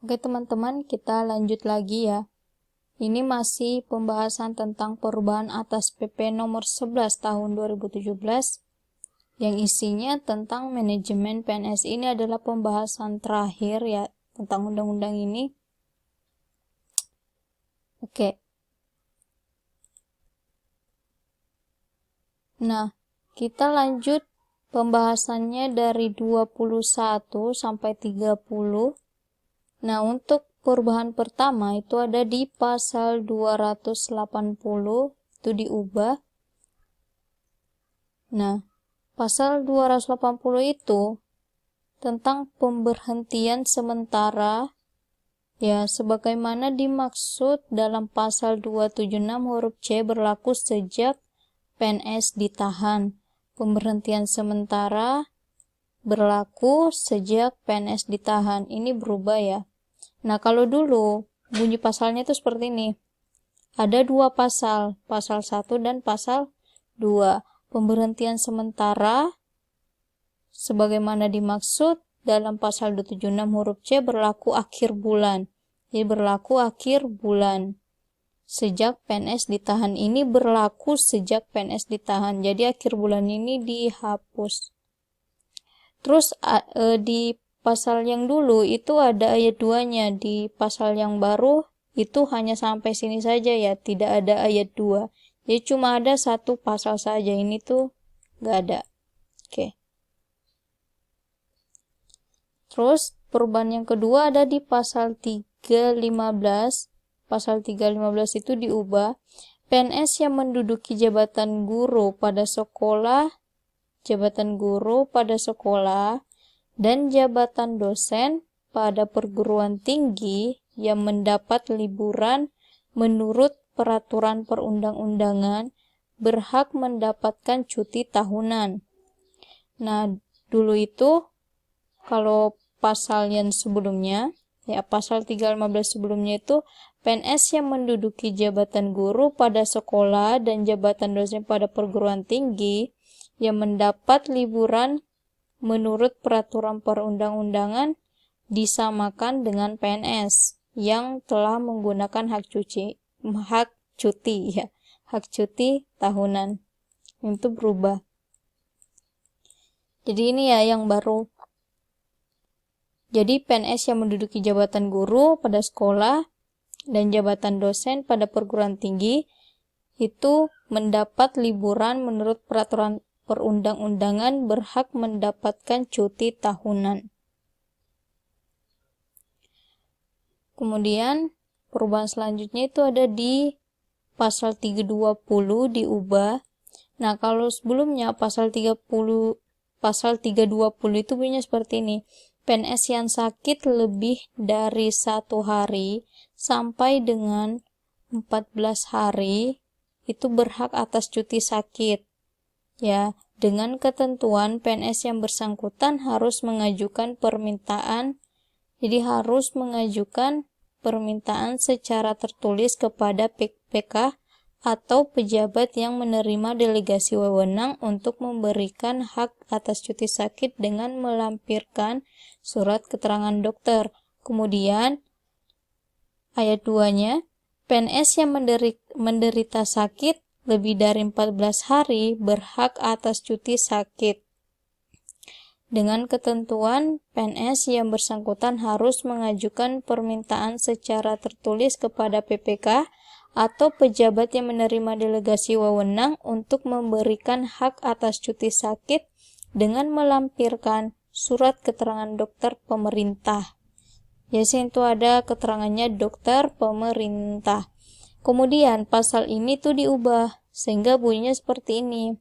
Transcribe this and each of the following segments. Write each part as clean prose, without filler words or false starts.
Oke teman-teman, kita lanjut lagi ya. Ini masih pembahasan tentang perubahan atas PP nomor 11 tahun 2017 yang isinya tentang manajemen PNS. Ini adalah pembahasan terakhir ya tentang undang-undang ini. Oke. Nah, kita lanjut pembahasannya dari 21 sampai 30. Nah, untuk perubahan pertama itu ada di pasal 280, itu diubah. Nah, pasal 280 itu tentang pemberhentian sementara, ya, sebagaimana dimaksud dalam pasal 276 huruf C berlaku sejak PNS ditahan. Pemberhentian sementara berlaku sejak PNS ditahan. Ini berubah ya. Nah, kalau dulu bunyi pasalnya itu seperti ini. Ada dua pasal, pasal 1 dan pasal 2. Pemberhentian sementara sebagaimana dimaksud dalam pasal 276 huruf C berlaku akhir bulan. Jadi berlaku akhir bulan. Sejak PNS ditahan, ini berlaku sejak PNS ditahan. Jadi akhir bulan ini dihapus. Terus di pasal yang dulu itu ada ayat 2-nya, di pasal yang baru itu hanya sampai sini saja ya, tidak ada ayat 2. Jadi cuma ada satu pasal saja, ini tuh nggak ada. Oke. Terus perubahan yang kedua ada di pasal 315. Pasal 315 itu diubah. PNS yang menduduki jabatan guru pada sekolah, dan jabatan dosen pada perguruan tinggi yang mendapat liburan menurut peraturan perundang-undangan berhak mendapatkan cuti tahunan. Nah, dulu itu kalau pasal yang sebelumnya, ya pasal 315 sebelumnya itu PNS yang menduduki jabatan guru pada sekolah dan jabatan dosen pada perguruan tinggi yang mendapat liburan menurut peraturan perundang-undangan disamakan dengan PNS yang telah menggunakan hak cuti tahunan. Itu berubah. Jadi ini ya yang baru. Jadi PNS yang menduduki jabatan guru pada sekolah dan jabatan dosen pada perguruan tinggi itu mendapat liburan menurut peraturan perundang-undangan berhak mendapatkan cuti tahunan. Kemudian perubahan selanjutnya itu ada di pasal 320 diubah. Nah, kalau sebelumnya pasal 320 itu bunyinya seperti ini. PNS yang sakit lebih dari 1 hari sampai dengan 14 hari itu berhak atas cuti sakit. Ya, dengan ketentuan PNS yang bersangkutan harus mengajukan permintaan. Jadi harus mengajukan permintaan secara tertulis kepada PPK atau pejabat yang menerima delegasi wewenang untuk memberikan hak atas cuti sakit dengan melampirkan surat keterangan dokter. Kemudian ayat 2-nya, PNS yang menderita sakit lebih dari 14 hari berhak atas cuti sakit. Dengan ketentuan, PNS yang bersangkutan harus mengajukan permintaan secara tertulis kepada PPK atau pejabat yang menerima delegasi wewenang untuk memberikan hak atas cuti sakit dengan melampirkan surat keterangan dokter pemerintah. Biasanya itu ada keterangannya dokter pemerintah. Kemudian pasal ini tuh diubah sehingga bunyinya seperti ini.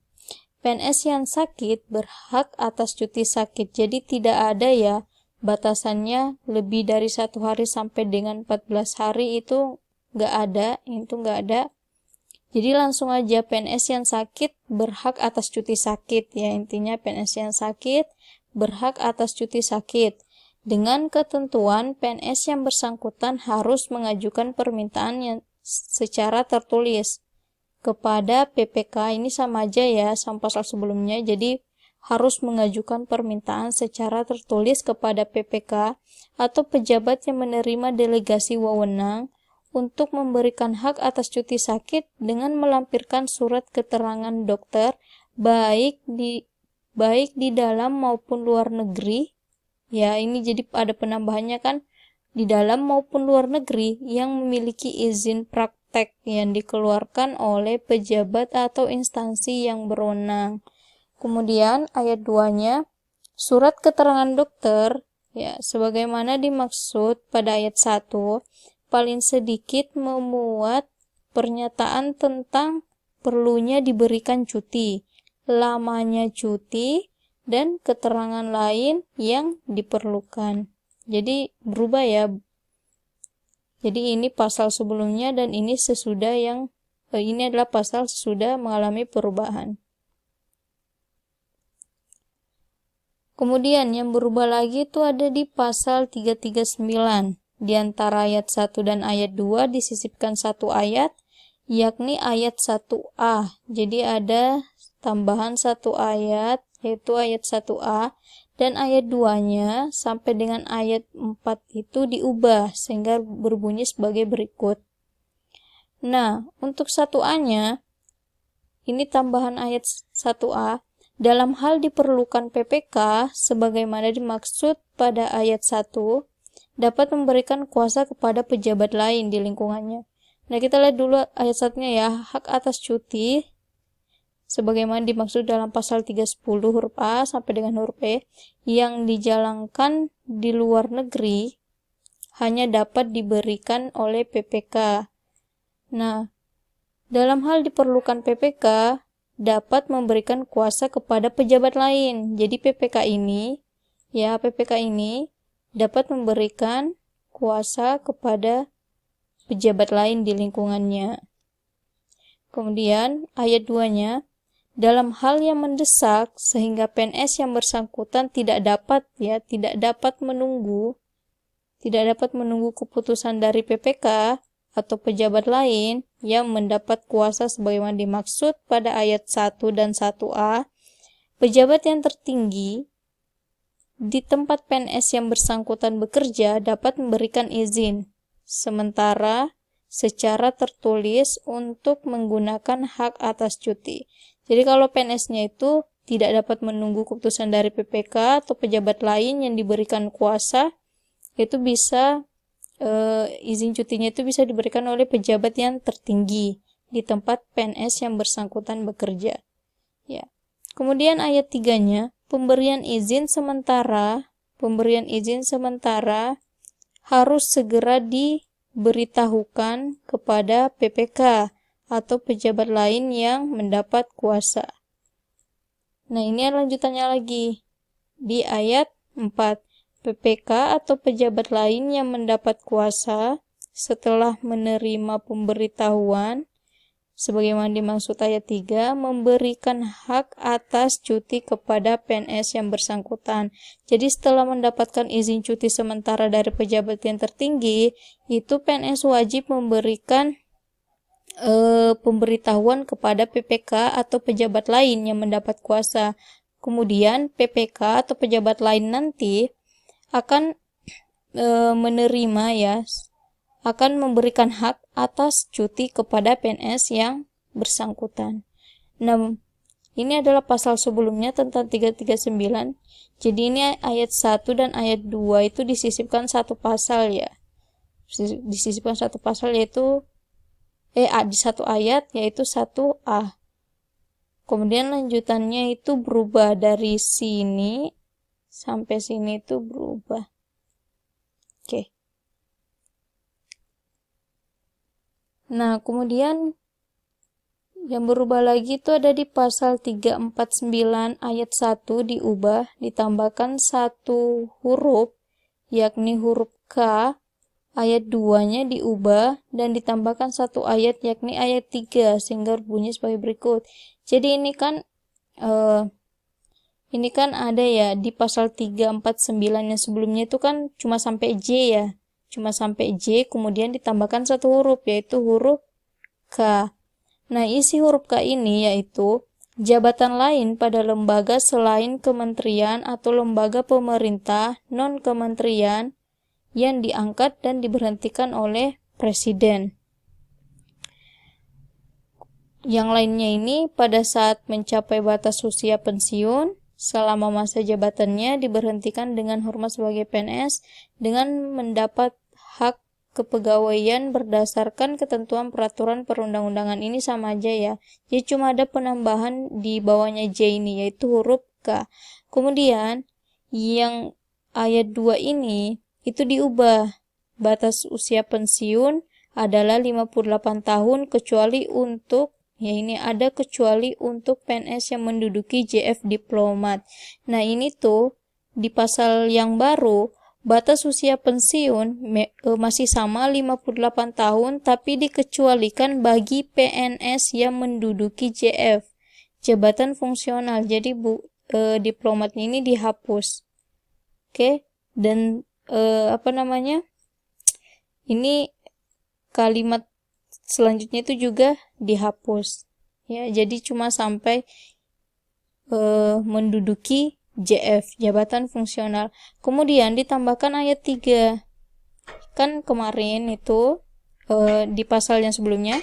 PNS yang sakit berhak atas cuti sakit. Jadi tidak ada ya batasannya lebih dari 1 hari sampai dengan 14 hari itu nggak ada. Jadi langsung aja PNS yang sakit berhak atas cuti sakit ya. Intinya PNS yang sakit berhak atas cuti sakit. Dengan ketentuan PNS yang bersangkutan harus mengajukan permintaan yang secara tertulis kepada PPK. Ini sama aja ya sama pasal sebelumnya, jadi harus mengajukan permintaan secara tertulis kepada PPK atau pejabat yang menerima delegasi wewenang untuk memberikan hak atas cuti sakit dengan melampirkan surat keterangan dokter baik di dalam maupun luar negeri. Ya, ini jadi ada penambahannya kan, di dalam maupun luar negeri yang memiliki izin praktek yang dikeluarkan oleh pejabat atau instansi yang berwenang. Kemudian ayat 2-nya, surat keterangan dokter, ya, sebagaimana dimaksud pada ayat 1, paling sedikit memuat pernyataan tentang perlunya diberikan cuti, lamanya cuti, dan keterangan lain yang diperlukan. Jadi berubah ya. Jadi ini pasal sebelumnya dan ini sesudah ini adalah pasal sesudah mengalami perubahan. Kemudian yang berubah lagi itu ada di pasal 339. Di antara ayat 1 dan ayat 2 disisipkan satu ayat, yakni ayat 1a. Jadi ada tambahan satu ayat, yaitu ayat 1a, dan ayat 2-nya sampai dengan ayat 4 itu diubah sehingga berbunyi sebagai berikut. Nah, untuk 1a-nya, ini tambahan ayat 1a, dalam hal diperlukan PPK sebagaimana dimaksud pada ayat 1, dapat memberikan kuasa kepada pejabat lain di lingkungannya. Nah, kita lihat dulu ayat 1-nya ya, hak atas cuti sebagaimana dimaksud dalam pasal 310 huruf A sampai dengan huruf E yang dijalankan di luar negeri hanya dapat diberikan oleh PPK. Nah, dalam hal diperlukan PPK dapat memberikan kuasa kepada pejabat lain. Jadi PPK ini dapat memberikan kuasa kepada pejabat lain di lingkungannya. Kemudian ayat 2-nya, dalam hal yang mendesak sehingga PNS yang bersangkutan tidak dapat menunggu keputusan dari PPK atau pejabat lain yang mendapat kuasa sebagaimana dimaksud pada ayat 1 dan 1a, pejabat yang tertinggi di tempat PNS yang bersangkutan bekerja dapat memberikan izin sementara secara tertulis untuk menggunakan hak atas cuti. Jadi kalau PNS-nya itu tidak dapat menunggu keputusan dari PPK atau pejabat lain yang diberikan kuasa, itu bisa izin cutinya itu bisa diberikan oleh pejabat yang tertinggi di tempat PNS yang bersangkutan bekerja. Ya. Kemudian ayat 3-nya, pemberian izin sementara harus segera diberitahukan kepada PPK atau pejabat lain yang mendapat kuasa. Nah, ini lanjutannya lagi. Di ayat 4, PPK atau pejabat lain yang mendapat kuasa setelah menerima pemberitahuan sebagaimana dimaksud ayat 3, memberikan hak atas cuti kepada PNS yang bersangkutan. Jadi setelah mendapatkan izin cuti sementara dari pejabat yang tertinggi, itu PNS wajib memberikan pemberitahuan kepada PPK atau pejabat lain yang mendapat kuasa. Kemudian PPK atau pejabat lain nanti akan akan memberikan hak atas cuti kepada PNS yang bersangkutan. Nah, ini adalah pasal sebelumnya tentang 339. Jadi ini ayat 1 dan ayat 2 itu disisipkan satu pasal ya. Disisipkan satu pasal yaitu di satu ayat yaitu 1a. Kemudian lanjutannya itu berubah dari sini sampai sini itu berubah. Oke. Nah, kemudian yang berubah lagi itu ada di pasal 349 ayat 1 diubah, ditambahkan satu huruf, yakni huruf K, ayat 2-nya diubah, dan ditambahkan satu ayat, yakni ayat 3, sehingga bunyi sebagai berikut. Jadi ini kan ada ya, di pasal 349 yang sebelumnya itu kan cuma sampai J ya. Cuma sampai J, kemudian ditambahkan satu huruf, yaitu huruf K. Nah, isi huruf K ini yaitu jabatan lain pada lembaga selain kementerian atau lembaga pemerintah non-kementerian yang diangkat dan diberhentikan oleh presiden. Yang lainnya ini pada saat mencapai batas usia pensiun, selama masa jabatannya diberhentikan dengan hormat sebagai PNS dengan mendapat hak kepegawaian berdasarkan ketentuan peraturan perundang-undangan. Ini sama aja ya. Jadi cuma ada penambahan di bawahnya J ini, yaitu huruf K. Kemudian yang ayat 2 ini itu diubah. Batas usia pensiun adalah 58 tahun kecuali untuk PNS yang menduduki JF diplomat. Nah, ini tuh di pasal yang baru batas usia pensiun masih sama 58 tahun tapi dikecualikan bagi PNS yang menduduki JF, jabatan fungsional. Jadi diplomat ini dihapus. Oke, dan ini kalimat selanjutnya itu juga dihapus. Ya, jadi cuma sampai menduduki JF, jabatan fungsional. Kemudian ditambahkan ayat 3. Kan kemarin itu di pasal yang sebelumnya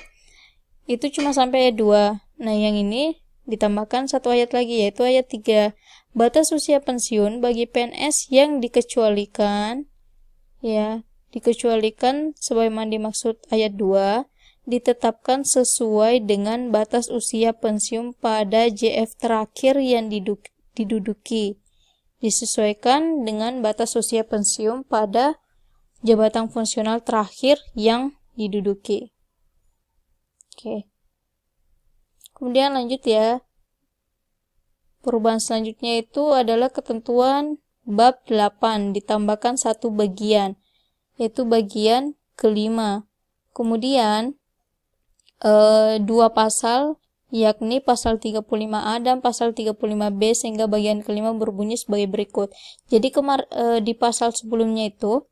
itu cuma sampai ayat 2. Nah, yang ini ditambahkan satu ayat lagi, yaitu ayat 3. Batas usia pensiun bagi PNS yang dikecualikan sebagaimana dimaksud ayat 2 ditetapkan sesuai dengan batas usia pensiun pada JF terakhir yang diduduki, disesuaikan dengan batas usia pensiun pada jabatan fungsional terakhir yang diduduki. Oke. Kemudian lanjut ya. Perubahan selanjutnya itu adalah ketentuan bab 8 ditambahkan satu bagian, yaitu bagian kelima. Kemudian 2 pasal, yakni pasal 35A dan pasal 35B, sehingga bagian kelima berbunyi sebagai berikut. Jadi di pasal sebelumnya itu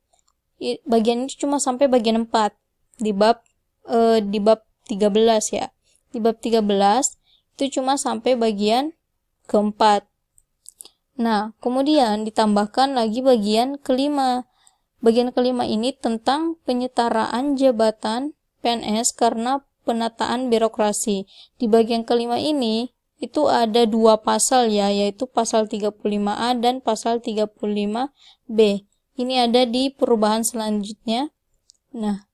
bagian ini cuma sampai bagian 4 di bab 13 ya. Di bab 13 itu cuma sampai bagian keempat. Nah, kemudian ditambahkan lagi bagian kelima. Bagian kelima ini tentang penyetaraan jabatan PNS karena penataan birokrasi. Di bagian kelima ini itu ada 2 pasal ya, yaitu pasal 35A dan pasal 35B. Ini ada di perubahan selanjutnya. Nah,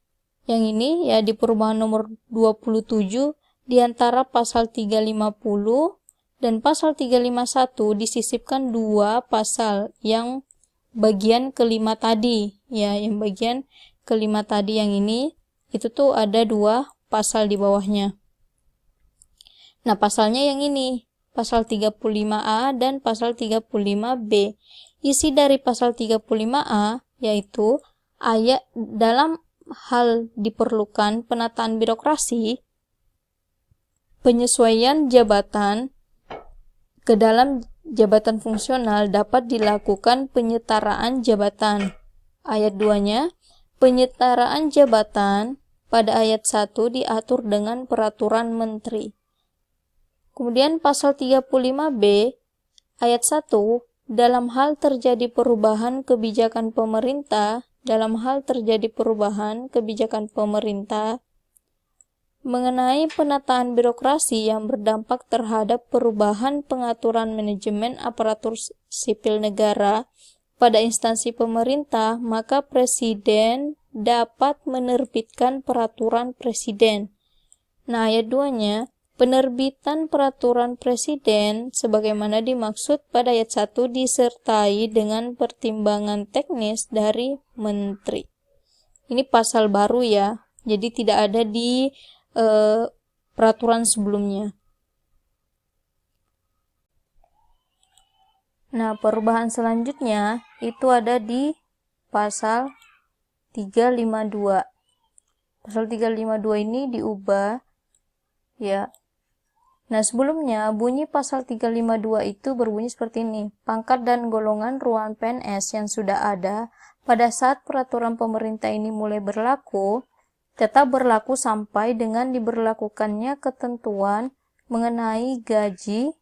yang ini ya di perubahan nomor 27 di antara pasal 350 dan pasal 351 disisipkan 2 pasal yang bagian kelima tadi ya, yang bagian kelima tadi yang ini itu tuh ada 2 pasal di bawahnya. Nah, pasalnya yang ini, pasal 35A dan pasal 35B. Isi dari pasal 35A yaitu ayat dalam hal diperlukan penataan birokrasi, penyesuaian jabatan ke dalam jabatan fungsional dapat dilakukan penyetaraan jabatan. Ayat 2-nya, penyetaraan jabatan pada ayat 1 diatur dengan peraturan menteri. Kemudian pasal 35B ayat 1, dalam hal terjadi perubahan kebijakan pemerintah mengenai penataan birokrasi yang berdampak terhadap perubahan pengaturan manajemen aparatur sipil negara pada instansi pemerintah, maka presiden dapat menerbitkan peraturan presiden. Nah, ayat 2-nya, penerbitan peraturan presiden sebagaimana dimaksud pada ayat 1 disertai dengan pertimbangan teknis dari menteri. Ini pasal baru ya, jadi tidak ada di peraturan sebelumnya. Nah, perubahan selanjutnya itu ada di pasal 352. Pasal 352 ini diubah ya. Nah, sebelumnya bunyi pasal 352 itu berbunyi seperti ini. Pangkat dan golongan ruangan PNS yang sudah ada pada saat peraturan pemerintah ini mulai berlaku tetap berlaku sampai dengan diberlakukannya ketentuan mengenai gaji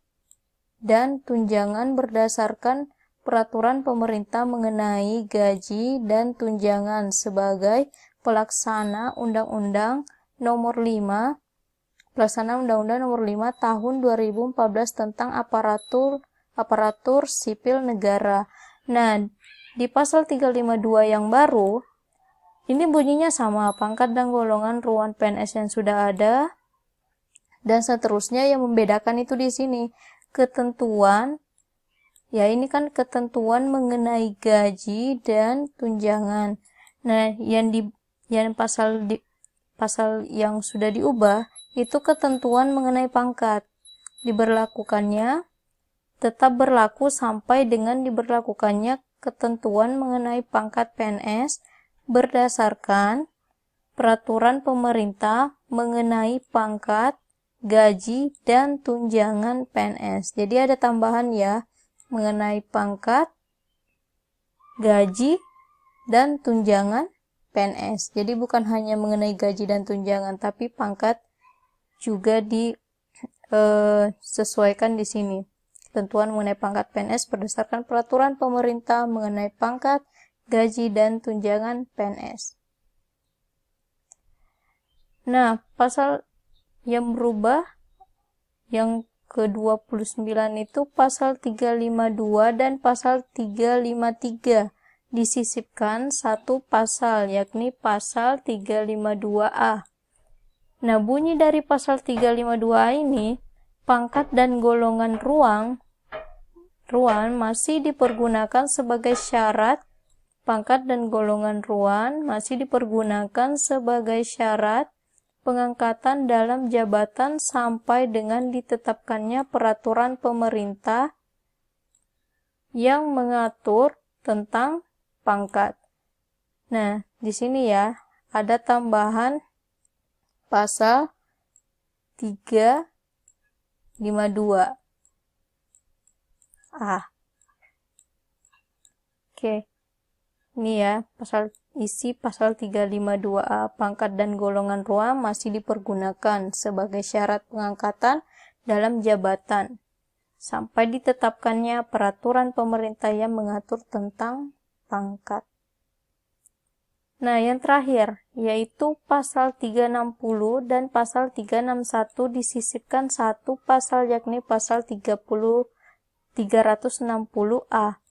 dan tunjangan berdasarkan peraturan pemerintah mengenai gaji dan tunjangan sebagai pelaksana Undang-Undang Nomor 5 Pelaksanaan Undang-Undang Nomor 5 Tahun 2014 tentang aparatur sipil negara. Nah, di pasal 352 yang baru, ini bunyinya sama, pangkat dan golongan ruang PNS yang sudah ada, dan seterusnya. Yang membedakan itu di sini, ketentuan, ya ini kan ketentuan mengenai gaji dan tunjangan. Nah, pasal yang sudah diubah, itu ketentuan mengenai pangkat. Diberlakukannya tetap berlaku sampai dengan diberlakukannya ketentuan mengenai pangkat PNS berdasarkan peraturan pemerintah mengenai pangkat, gaji, dan tunjangan PNS. Jadi ada tambahan ya, mengenai pangkat, gaji, dan tunjangan PNS. Jadi bukan hanya mengenai gaji dan tunjangan, tapi pangkat juga disesuaikan di sini. Ketentuan mengenai pangkat PNS berdasarkan peraturan pemerintah mengenai pangkat, gaji, dan tunjangan PNS. Nah, pasal yang berubah yang ke-29 itu pasal 352 dan pasal 353. Disisipkan satu pasal, yakni pasal 352A. Nah, bunyi dari pasal 352A ini, pangkat dan golongan ruang masih dipergunakan sebagai syarat. Pangkat dan golongan ruang masih dipergunakan sebagai syarat pengangkatan dalam jabatan sampai dengan ditetapkannya peraturan pemerintah yang mengatur tentang pangkat. Nah, di sini ya ada tambahan pasal 352. Oke. Ini ya, isi pasal 352A, pangkat dan golongan ruang masih dipergunakan sebagai syarat pengangkatan dalam jabatan sampai ditetapkannya peraturan pemerintah yang mengatur tentang pangkat. Nah, yang terakhir yaitu pasal 360 dan pasal 361 disisipkan satu pasal, yakni pasal 360A.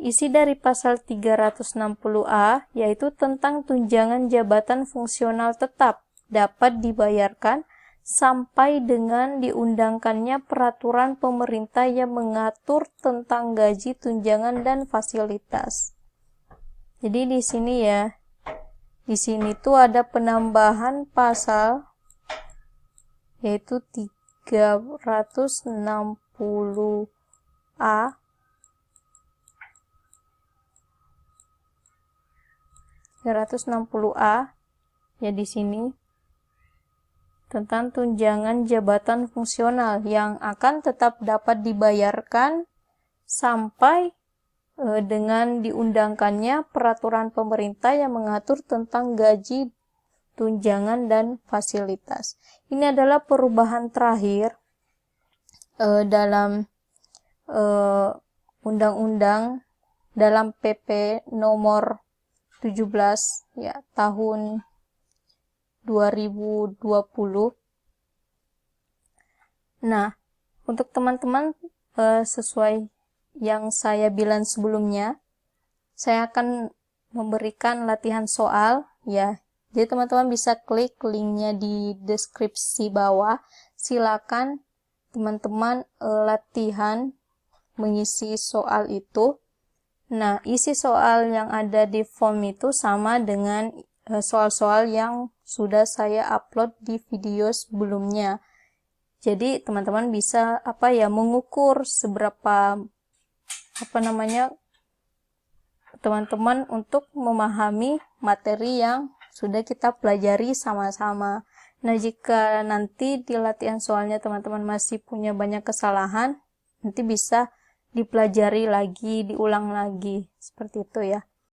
Isi dari pasal 360A yaitu tentang tunjangan jabatan fungsional tetap dapat dibayarkan sampai dengan diundangkannya peraturan pemerintah yang mengatur tentang gaji, tunjangan, dan fasilitas. Jadi di sini ya, di sini tuh ada penambahan pasal yaitu 360A. 360A ya di sini tentang tunjangan jabatan fungsional yang akan tetap dapat dibayarkan sampai dengan diundangkannya peraturan pemerintah yang mengatur tentang gaji, tunjangan, dan fasilitas. Ini adalah perubahan terakhir dalam undang-undang, dalam PP nomor 17 ya tahun 2020. Nah, untuk teman-teman sesuai yang saya bilang sebelumnya, saya akan memberikan latihan soal ya. Jadi teman-teman bisa klik linknya di deskripsi bawah. Silakan teman-teman latihan mengisi soal itu. Nah, isi soal yang ada di form itu sama dengan soal-soal yang sudah saya upload di video sebelumnya. Jadi teman-teman bisa mengukur seberapa teman-teman untuk memahami materi yang sudah kita pelajari sama-sama. Nah, jika nanti di latihan soalnya teman-teman masih punya banyak kesalahan, nanti bisa dipelajari lagi, diulang lagi, seperti itu ya.